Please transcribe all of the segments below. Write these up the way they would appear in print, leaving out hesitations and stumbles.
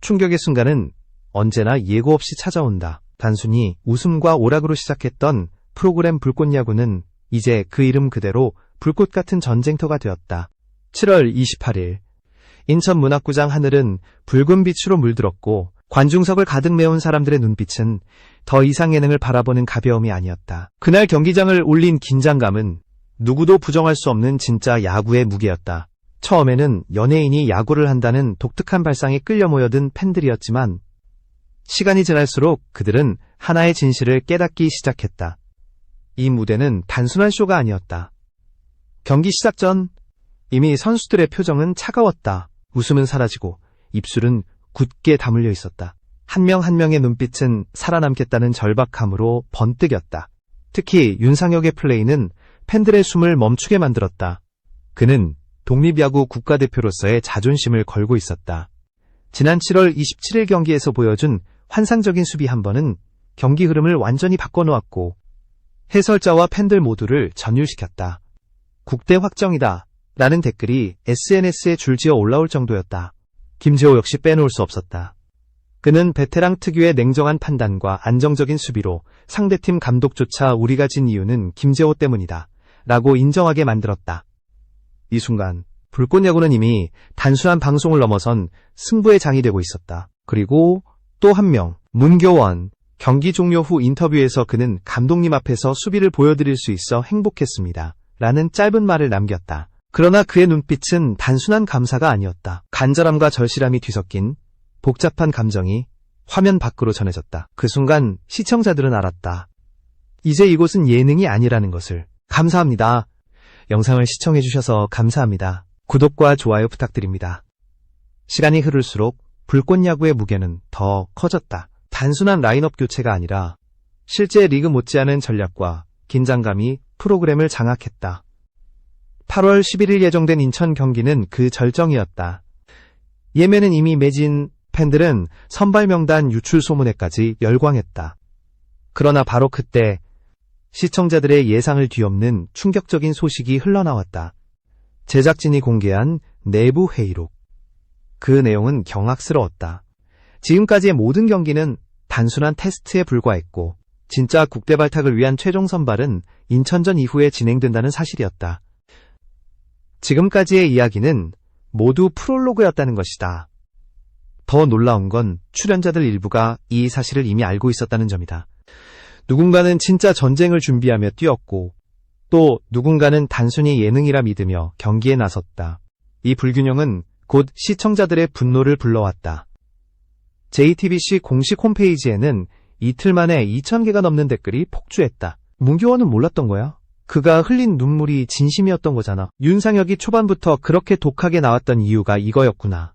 충격의 순간은 언제나 예고 없이 찾아온다. 단순히 웃음과 오락으로 시작했던 프로그램 불꽃야구는 이제 그 이름 그대로 불꽃 같은 전쟁터가 되었다. 7월 28일 인천문학구장 하늘은 붉은 빛으로 물들었고 관중석을 가득 메운 사람들의 눈빛은 더 이상 예능을 바라보는 가벼움이 아니었다. 그날 경기장을 울린 긴장감은 누구도 부정할 수 없는 진짜 야구의 무게였다. 처음에는 연예인이 야구를 한다는 독특한 발상에 끌려 모여든 팬들이었지만 시간이 지날수록 그들은 하나의 진실을 깨닫기 시작했다. 이 무대는 단순한 쇼가 아니었다. 경기 시작 전 이미 선수들의 표정은 차가웠다. 웃음은 사라지고 입술은 굳게 다물려 있었다. 한 명 한 명의 눈빛은 살아남겠다는 절박함으로 번뜩였다. 특히 윤상혁의 플레이는 팬들의 숨을 멈추게 만들었다. 그는 독립야구 국가대표로서의 자존심을 걸고 있었다. 지난 7월 27일 경기에서 보여준 환상적인 수비 한 번은 경기 흐름을 완전히 바꿔놓았고 해설자와 팬들 모두를 전율시켰다. 국대 확정이다 라는 댓글이 SNS에 줄지어 올라올 정도였다. 김재호 역시 빼놓을 수 없었다. 그는 베테랑 특유의 냉정한 판단과 안정적인 수비로 상대팀 감독조차 우리가 진 이유는 김재호 때문이다 라고 인정하게 만들었다. 이 순간 불꽃야구는 이미 단순한 방송을 넘어선 승부의 장이 되고 있었다. 그리고 또 한 명, 문교원. 경기 종료 후 인터뷰에서 그는 감독님 앞에서 수비를 보여드릴 수 있어 행복했습니다 라는 짧은 말을 남겼다. 그러나 그의 눈빛은 단순한 감사가 아니었다. 간절함과 절실함이 뒤섞인 복잡한 감정이 화면 밖으로 전해졌다. 그 순간 시청자들은 알았다. 이제 이곳은 예능이 아니라는 것을. 감사합니다. 영상을 시청해주셔서 감사합니다. 구독과 좋아요 부탁드립니다. 시간이 흐를수록 불꽃야구의 무게는 더 커졌다. 단순한 라인업 교체가 아니라 실제 리그 못지않은 전략과 긴장감이 프로그램을 장악했다. 8월 11일 예정된 인천 경기는 그 절정이었다. 예매는 이미 매진, 팬들은 선발 명단 유출 소문에까지 열광했다. 그러나 바로 그때 시청자들의 예상을 뒤엎는 충격적인 소식이 흘러나왔다. 제작진이 공개한 내부 회의록. 그 내용은 경악스러웠다. 지금까지의 모든 경기는 단순한 테스트에 불과했고 진짜 국대 발탁을 위한 최종 선발은 인천전 이후에 진행된다는 사실이었다. 지금까지의 이야기는 모두 프롤로그였다는 것이다. 더 놀라운 건 출연자들 일부가 이 사실을 이미 알고 있었다는 점이다. 누군가는 진짜 전쟁을 준비하며 뛰었고 또 누군가는 단순히 예능이라 믿으며 경기에 나섰다. 이 불균형은 곧 시청자들의 분노를 불러왔다. JTBC 공식 홈페이지에는 이틀 만에 2,000개가 넘는 댓글이 폭주했다. 문교원은 몰랐던 거야? 그가 흘린 눈물이 진심이었던 거잖아. 윤상혁이 초반부터 그렇게 독하게 나왔던 이유가 이거였구나.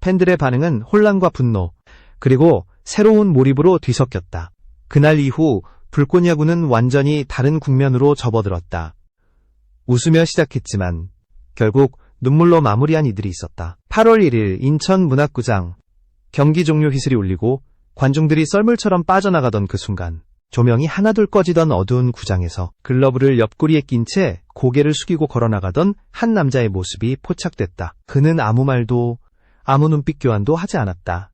팬들의 반응은 혼란과 분노, 그리고 새로운 몰입으로 뒤섞였다. 그날 이후 불꽃야구는 완전히 다른 국면으로 접어들었다. 웃으며 시작했지만 결국 눈물로 마무리한 이들이 있었다. 8월 1일 인천문학구장. 경기 종료 휘슬이 울리고 관중들이 썰물처럼 빠져나가던 그 순간 조명이 하나둘 꺼지던 어두운 구장에서 글러브를 옆구리에 낀 채 고개를 숙이고 걸어나가던 한 남자의 모습이 포착됐다. 그는 아무 말도 아무 눈빛 교환도 하지 않았다.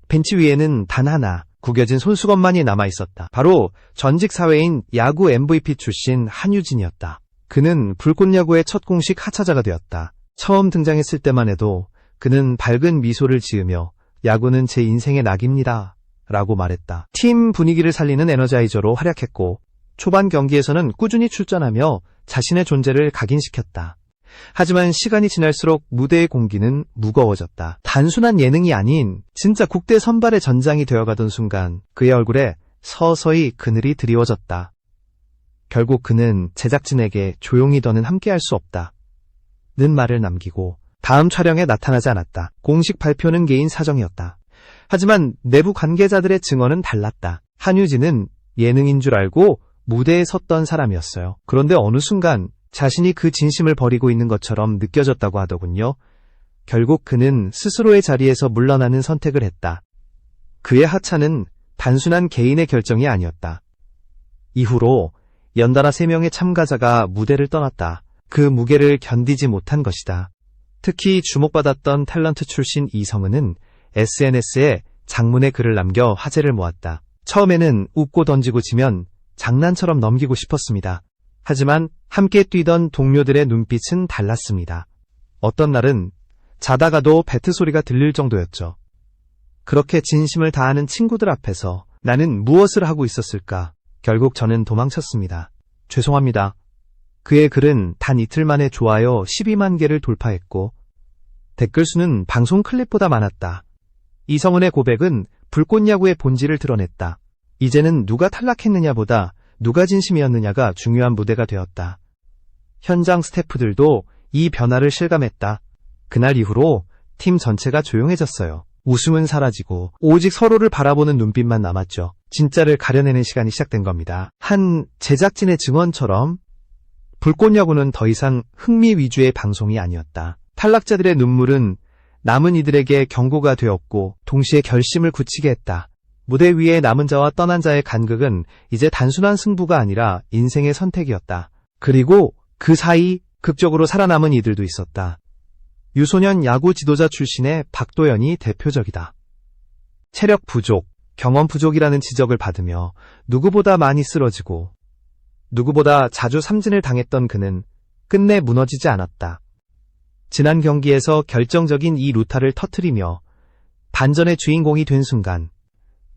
벤치 위에는 단 하나 구겨진 손수건만이 남아있었다. 바로 전직 사회인 야구 MVP 출신 한유진이었다. 그는 불꽃야구의 첫 공식 하차자가 되었다. 처음 등장했을 때만 해도 그는 밝은 미소를 지으며 야구는 제 인생의 낙입니다 라고 말했다. 팀 분위기를 살리는 에너자이저로 활약했고 초반 경기에서는 꾸준히 출전하며 자신의 존재를 각인시켰다. 하지만 시간이 지날수록 무대의 공기는 무거워졌다. 단순한 예능이 아닌 진짜 국대 선발의 전장이 되어가던 순간 그의 얼굴에 서서히 그늘이 드리워졌다. 결국 그는 제작진에게 조용히 더는 함께할 수 없다 는 말을 남기고 다음 촬영에 나타나지 않았다. 공식 발표는 개인 사정이었다. 하지만 내부 관계자들의 증언은 달랐다. 한유진은 예능인 줄 알고 무대에 섰던 사람이었어요. 그런데 어느 순간 자신이 그 진심을 버리고 있는 것처럼 느껴졌다고 하더군요. 결국 그는 스스로의 자리에서 물러나는 선택을 했다. 그의 하차는 단순한 개인의 결정이 아니었다. 이후로 연달아 3명의 참가자가 무대를 떠났다. 그 무게를 견디지 못한 것이다. 특히 주목받았던 탤런트 출신 이성은은 SNS에 장문의 글을 남겨 화제를 모았다. 처음에는 웃고 던지고 지면 장난처럼 넘기고 싶었습니다. 하지만 함께 뛰던 동료들의 눈빛은 달랐습니다. 어떤 날은 자다가도 배트 소리가 들릴 정도였죠. 그렇게 진심을 다하는 친구들 앞에서 나는 무엇을 하고 있었을까? 결국 저는 도망쳤습니다. 죄송합니다. 그의 글은 단 이틀 만에 좋아요 12만 개를 돌파했고 댓글 수는 방송 클립보다 많았다. 이성은의 고백은 불꽃야구의 본질을 드러냈다. 이제는 누가 탈락했느냐보다 누가 진심이었느냐가 중요한 무대가 되었다. 현장 스태프들도 이 변화를 실감했다. 그날 이후로 팀 전체가 조용해졌어요. 웃음은 사라지고 오직 서로를 바라보는 눈빛만 남았죠. 진짜를 가려내는 시간이 시작된 겁니다. 한 제작진의 증언처럼 불꽃야구는 더 이상 흥미 위주의 방송이 아니었다. 탈락자들의 눈물은 남은 이들에게 경고가 되었고 동시에 결심을 굳히게 했다. 무대 위에 남은 자와 떠난 자의 간극은 이제 단순한 승부가 아니라 인생의 선택이었다. 그리고 그 사이 극적으로 살아남은 이들도 있었다. 유소년 야구 지도자 출신의 박도연이 대표적이다. 체력 부족, 경험 부족이라는 지적을 받으며 누구보다 많이 쓰러지고 누구보다 자주 삼진을 당했던 그는 끝내 무너지지 않았다. 지난 경기에서 결정적인 이 루타를 터뜨리며 반전의 주인공이 된 순간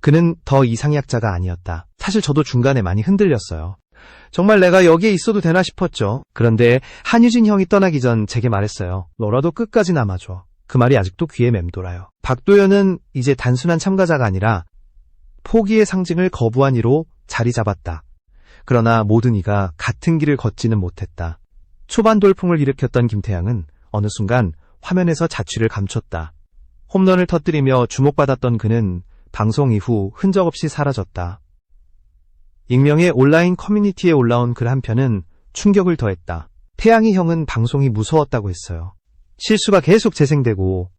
그는 더 이상 약자가 아니었다. 사실 저도 중간에 많이 흔들렸어요. 정말 내가 여기에 있어도 되나 싶었죠. 그런데 한유진 형이 떠나기 전 제게 말했어요. 너라도 끝까지 남아줘. 그 말이 아직도 귀에 맴돌아요. 박도연은 이제 단순한 참가자가 아니라 포기의 상징을 거부한 이로 자리 잡았다. 그러나 모든 이가 같은 길을 걷지는 못했다. 초반 돌풍을 일으켰던 김태양은 어느 순간 화면에서 자취를 감췄다. 홈런을 터뜨리며 주목받았던 그는 방송 이후 흔적 없이 사라졌다. 익명의 온라인 커뮤니티에 올라온 글 한 편은 충격을 더했다. 태양이 형은 방송이 무서웠다고 했어요. 실수가 계속 재생되고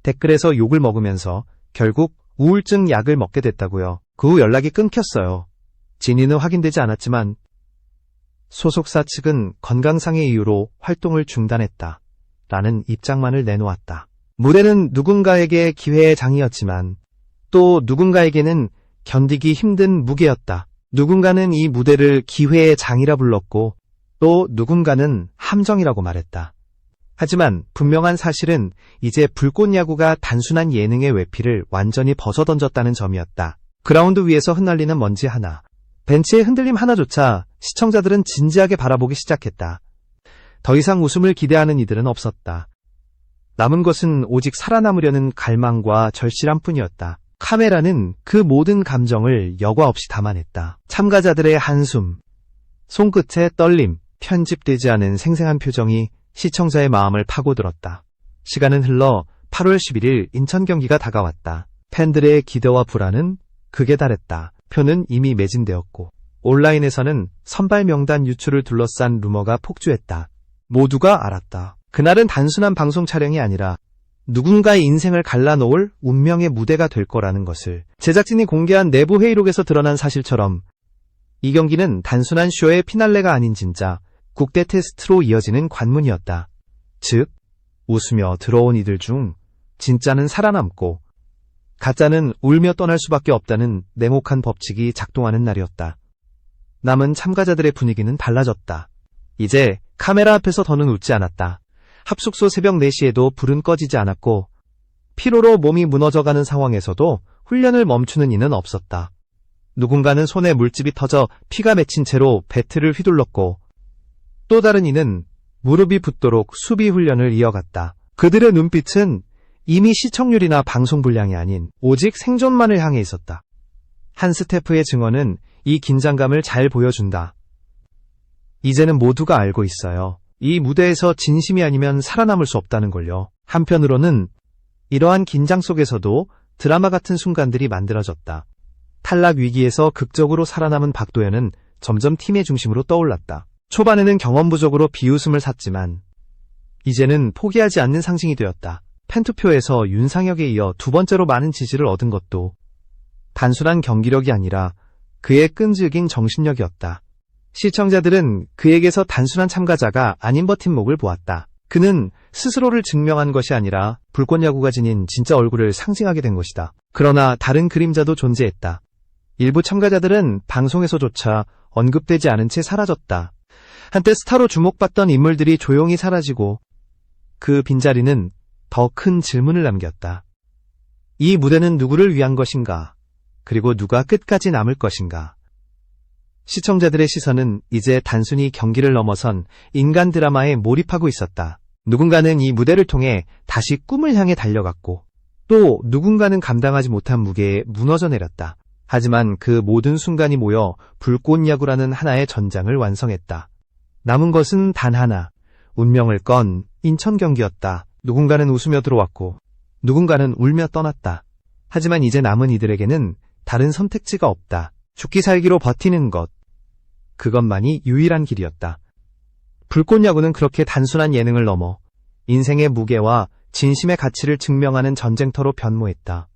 댓글에서 욕을 먹으면서 결국 우울증 약을 먹게 됐다고요. 그 후 연락이 끊겼어요. 진위는 확인되지 않았지만 소속사 측은 건강상의 이유로 활동을 중단했다. 라는 입장만을 내놓았다. 무대는 누군가에게 기회의 장이었지만 또 누군가에게는 견디기 힘든 무게였다. 누군가는 이 무대를 기회의 장이라 불렀고 또 누군가는 함정이라고 말했다. 하지만 분명한 사실은 이제 불꽃야구가 단순한 예능의 외피를 완전히 벗어던졌다는 점이었다. 그라운드 위에서 흩날리는 먼지 하나, 벤치의 흔들림 하나조차 시청자들은 진지하게 바라보기 시작했다. 더 이상 웃음을 기대하는 이들은 없었다. 남은 것은 오직 살아남으려는 갈망과 절실함뿐이었다. 카메라는 그 모든 감정을 여과 없이 담아냈다. 참가자들의 한숨, 손끝의 떨림, 편집되지 않은 생생한 표정이 시청자의 마음을 파고들었다. 시간은 흘러 8월 11일 인천 경기가 다가왔다. 팬들의 기대와 불안은 극에 달했다. 표는 이미 매진되었고 온라인에서는 선발 명단 유출을 둘러싼 루머가 폭주했다. 모두가 알았다. 그날은 단순한 방송 촬영이 아니라 누군가의 인생을 갈라놓을 운명의 무대가 될 거라는 것을 제작진이 공개한 내부 회의록에서 드러난 사실처럼 이 경기는 단순한 쇼의 피날레가 아닌 진짜 국대 테스트로 이어지는 관문이었다. 즉, 웃으며 들어온 이들 중 진짜는 살아남고 가짜는 울며 떠날 수밖에 없다는 냉혹한 법칙이 작동하는 날이었다. 남은 참가자들의 분위기는 달라졌다. 이제 카메라 앞에서 더는 웃지 않았다. 합숙소 새벽 4시에도 불은 꺼지지 않았고 피로로 몸이 무너져가는 상황에서도 훈련을 멈추는 이는 없었다. 누군가는 손에 물집이 터져 피가 맺힌 채로 배트를 휘둘렀고 또 다른 이는 무릎이 붓도록 수비 훈련을 이어갔다. 그들의 눈빛은 이미 시청률이나 방송 분량이 아닌 오직 생존만을 향해 있었다. 한 스태프의 증언은 이 긴장감을 잘 보여준다. 이제는 모두가 알고 있어요. 이 무대에서 진심이 아니면 살아남을 수 없다는 걸요. 한편으로는 이러한 긴장 속에서도 드라마 같은 순간들이 만들어졌다. 탈락 위기에서 극적으로 살아남은 박도연은 점점 팀의 중심으로 떠올랐다. 초반에는 경험 부족으로 비웃음을 샀지만 이제는 포기하지 않는 상징이 되었다. 팬투표에서 윤상혁에 이어 두 번째로 많은 지지를 얻은 것도 단순한 경기력이 아니라 그의 끈질긴 정신력이었다. 시청자들은 그에게서 단순한 참가자가 아닌 버팀목을 보았다. 그는 스스로를 증명한 것이 아니라 불꽃야구가 지닌 진짜 얼굴을 상징하게 된 것이다. 그러나 다른 그림자도 존재했다. 일부 참가자들은 방송에서조차 언급되지 않은 채 사라졌다. 한때 스타로 주목받던 인물들이 조용히 사라지고 그 빈자리는 더 큰 질문을 남겼다. 이 무대는 누구를 위한 것인가? 그리고 누가 끝까지 남을 것인가? 시청자들의 시선은 이제 단순히 경기를 넘어선 인간 드라마에 몰입하고 있었다. 누군가는 이 무대를 통해 다시 꿈을 향해 달려갔고, 또 누군가는 감당하지 못한 무게에 무너져 내렸다. 하지만 그 모든 순간이 모여 불꽃야구라는 하나의 전장을 완성했다. 남은 것은 단 하나, 운명을 건 인천 경기였다. 누군가는 웃으며 들어왔고 누군가는 울며 떠났다. 하지만 이제 남은 이들에게는 다른 선택지가 없다. 죽기 살기로 버티는 것, 그것만이 유일한 길이었다. 불꽃야구는 그렇게 단순한 예능을 넘어 인생의 무게와 진심의 가치를 증명하는 전쟁터로 변모했다.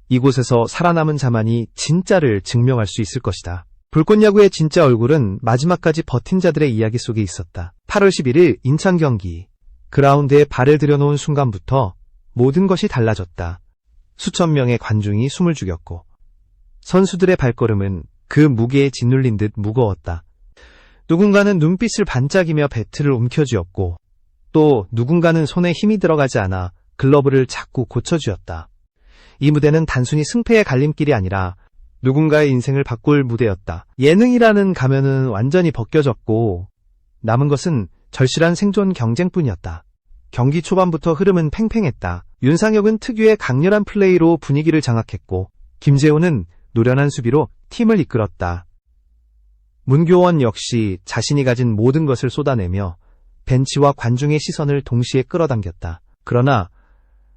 이곳에서 살아남은 자만이 진짜를 증명할 수 있을 것이다. 불꽃야구의 진짜 얼굴은 마지막까지 버틴 자들의 이야기 속에 있었다. 8월 11일 인천 경기. 그라운드에 발을 들여놓은 순간부터 모든 것이 달라졌다. 수천 명의 관중이 숨을 죽였고 선수들의 발걸음은 그 무게에 짓눌린 듯 무거웠다. 누군가는 눈빛을 반짝이며 배트를 움켜쥐었고 또 누군가는 손에 힘이 들어가지 않아 글러브를 자꾸 고쳐쥐었다. 이 무대는 단순히 승패의 갈림길이 아니라 누군가의 인생을 바꿀 무대였다. 예능이라는 가면은 완전히 벗겨졌고 남은 것은 절실한 생존 경쟁뿐이었다. 경기 초반부터 흐름은 팽팽했다. 윤상혁은 특유의 강렬한 플레이로 분위기를 장악했고 김재호는 노련한 수비로 팀을 이끌었다. 문교원 역시 자신이 가진 모든 것을 쏟아내며 벤치와 관중의 시선을 동시에 끌어당겼다. 그러나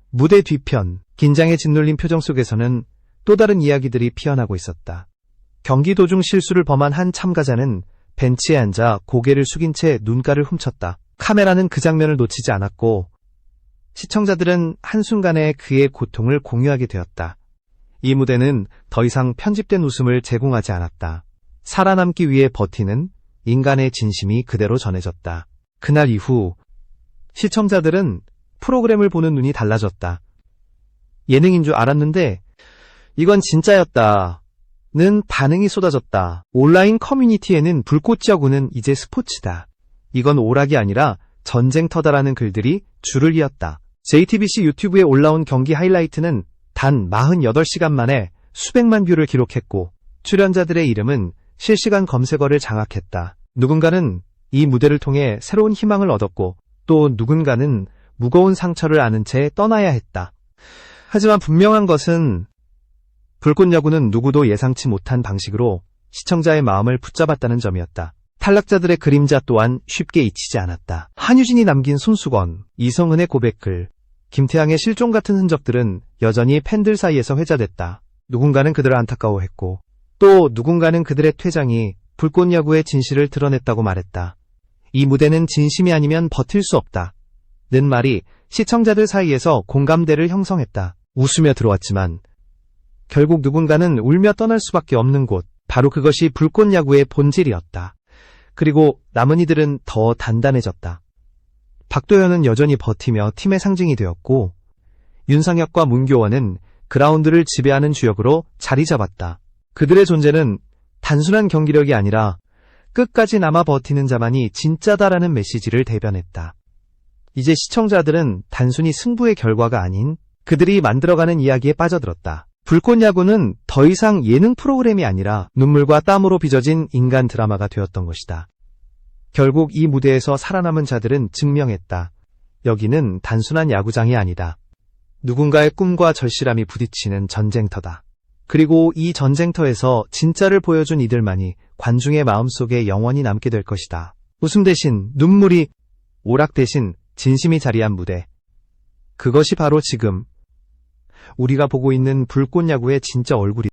무대 뒤편, 긴장에 짓눌린 표정 속에서는 또 다른 이야기들이 피어나고 있었다. 경기 도중 실수를 범한 한 참가자는 벤치에 앉아 고개를 숙인 채 눈가를 훔쳤다. 카메라는 그 장면을 놓치지 않았고 시청자들은 한순간에 그의 고통을 공유하게 되었다. 이 무대는 더 이상 편집된 웃음을 제공하지 않았다. 살아남기 위해 버티는 인간의 진심이 그대로 전해졌다. 그날 이후 시청자들은 프로그램을 보는 눈이 달라졌다. 예능인 줄 알았는데 이건 진짜였다. 는 반응이 쏟아졌다. 온라인 커뮤니티에는 불꽃야구는 이제 스포츠다. 이건 오락이 아니라 전쟁터다라는 글들이 줄을 이었다. JTBC 유튜브에 올라온 경기 하이라이트는 단 48시간 만에 수백만 뷰를 기록했고 출연자들의 이름은 실시간 검색어를 장악했다. 누군가는 이 무대를 통해 새로운 희망을 얻었고 또 누군가는 무거운 상처를 안은 채 떠나야 했다. 하지만 분명한 것은 불꽃야구는 누구도 예상치 못한 방식으로 시청자의 마음을 붙잡았다는 점이었다. 탈락자들의 그림자 또한 쉽게 잊히지 않았다. 한유진이 남긴 손수건, 이성은의 고백글, 김태양의 실종 같은 흔적들은 여전히 팬들 사이에서 회자됐다. 누군가는 그들을 안타까워했고 또 누군가는 그들의 퇴장이 불꽃야구의 진실을 드러냈다고 말했다. 이 무대는 진심이 아니면 버틸 수 없다. 는 말이 시청자들 사이에서 공감대를 형성했다. 웃으며 들어왔지만 결국 누군가는 울며 떠날 수밖에 없는 곳, 바로 그것이 불꽃야구의 본질이었다. 그리고 남은 이들은 더 단단해졌다. 박도현은 여전히 버티며 팀의 상징이 되었고 윤상혁과 문교원은 그라운드를 지배하는 주역으로 자리 잡았다. 그들의 존재는 단순한 경기력이 아니라 끝까지 남아 버티는 자만이 진짜다라는 메시지를 대변했다. 이제 시청자들은 단순히 승부의 결과가 아닌 그들이 만들어가는 이야기에 빠져들었다. 불꽃야구는 더 이상 예능 프로그램이 아니라 눈물과 땀으로 빚어진 인간 드라마가 되었던 것이다. 결국 이 무대에서 살아남은 자들은 증명했다. 여기는 단순한 야구장이 아니다. 누군가의 꿈과 절실함이 부딪히는 전쟁터다. 그리고 이 전쟁터에서 진짜를 보여준 이들만이 관중의 마음속에 영원히 남게 될 것이다. 웃음 대신 눈물이, 오락 대신 진심이 자리한 무대. 그것이 바로 지금 우리가 보고 있는 불꽃야구의 진짜 얼굴이다.